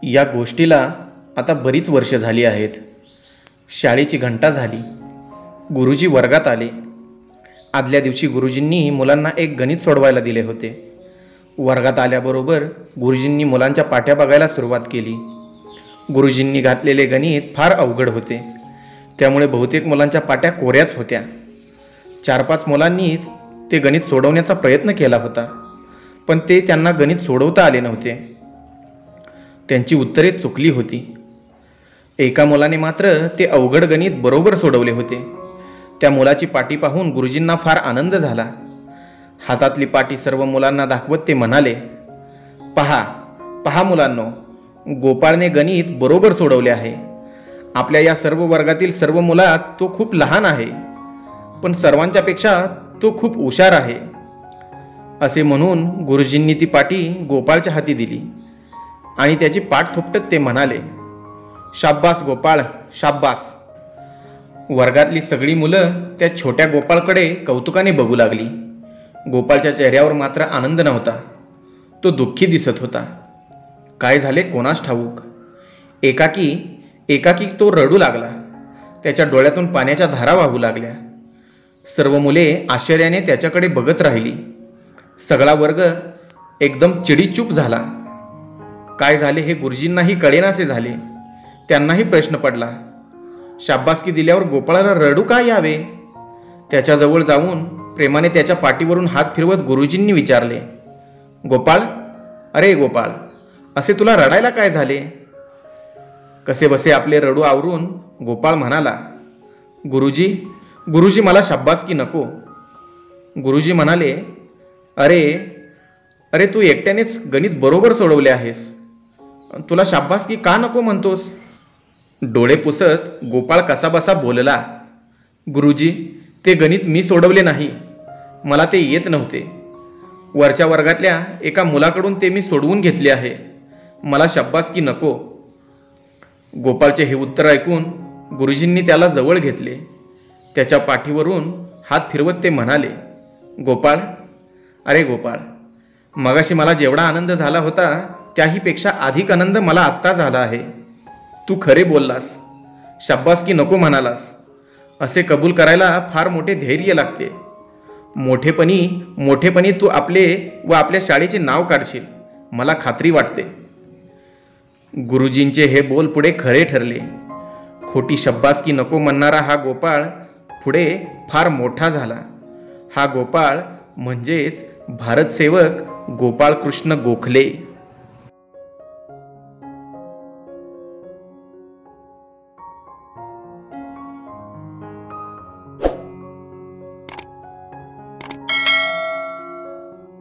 या गोष्टीला आता बरीच वर्ष झाली आहेत. शाळेची घंटा झाली. गुरुजी वर्गात आले. आदल्या दिवशी गुरुजींनी मुलांना एक गणित सोडवायला दिले होते. वर्गात आल्याबरोबर गुरुजींनी मुलांच्या पाट्या बघायला सुरुवात केली. गुरुजींनी घातलेले गणित फार अवघड होते, त्यामुळे बहुतेक मुलांच्या पाट्या कोऱ्याच होत्या. 4-5 मुलांनीच ते गणित सोडवण्याचा प्रयत्न केला होता, पण ते त्यांना गणित सोडवता आले नव्हते. त्यांची उत्तरे चुकली होती. एका मुलाने मात्र ते अवघड गणित बरोबर सोडवले होते. त्या मुलाची पाटी पाहून गुरुजींना फार आनंद झाला. हातातली पाटी सर्व मुलांना दाखवत ते म्हणाले, पहा पहा मुलांनो, गोपाळने गणित बरोबर सोडवले आहे. आपल्या या सर्व वर्गातील सर्व मुलात तो खूप लहान आहे, पण सर्वांच्यापेक्षा तो खूप हुशार आहे. असे म्हणून गुरुजींनी ती पाटी गोपाळच्या हाती दिली आणि त्याची पाठ थोपटत ते म्हणाले, शाब्बास गोपाळ, शाब्बास. वर्गातली सगळी मुलं त्या छोट्या गोपाळकडे कौतुकाने बघू लागली. गोपाळच्या चेहऱ्यावर मात्र आनंद नव्हता. तो दुःखी दिसत होता. काय झाले कोणास ठाऊक. एकाकी तो रडू लागला. त्याच्या डोळ्यातून पाण्याच्या धारा वाहू लागल्या. सर्व मुले आश्चर्याने त्याच्याकडे बघत राहिली. सगळा वर्ग एकदम चिडीचूप झाला. काय झाले हे गुरुजींनाही कळेनासे झाले. त्यांनाही प्रश्न पडला, शाब्बासकी दिल्यावर गोपाळाला रडू का यावे. त्याच्याजवळ जाऊन प्रेमाने त्याच्या पाठीवरून हात फिरवत गुरुजींनी विचारले, गोपाळ, अरे गोपाळ, असे तुला रडायला काय झाले. कसे बसे आपले रडू आवरून गोपाळ म्हणाला, गुरुजी मला शाब्बासकी नको. गुरुजी म्हणाले, अरे तू एकट्यानेच गणित बरोबर सोडवले आहेस, तुला शाब्बासकी का नको म्हणतोस. डोळे पुसत गोपाळ कसाबसा बोलला, गुरुजी, ते गणित मी सोडवले नाही, मला ते येत नव्हते. वरच्या वर्गातल्या एका मुलाकडून ते मी सोडवून घेतले आहे, मला शाब्बासकी नको. गोपाळचे हे उत्तर ऐकून गुरुजींनी त्याला जवळ घेतले. त्याच्या पाठीवरून हात फिरवत ते म्हणाले, गोपाळ, अरे गोपाळ, मगाशी मला जेवढा आनंद झाला होता त्याहीपेक्षा अधिक आनंद मला आत्ता झाला आहे. तू खरे बोललास, शाब्बासकी नको म्हणालास. असे कबूल करायला फार मोठे धैर्य लागते. मोठेपणी तू आपले व आपल्या शाळेचे नाव काढशील, मला खात्री वाटते. गुरुजींचे हे बोल पुढे खरे ठरले. खोटी शाब्बासकी नको म्हणणारा हा गोपाळ पुढे फार मोठा झाला. हा गोपाळ म्हणजेच भारतसेवक गोपाळ कृष्ण गोखले.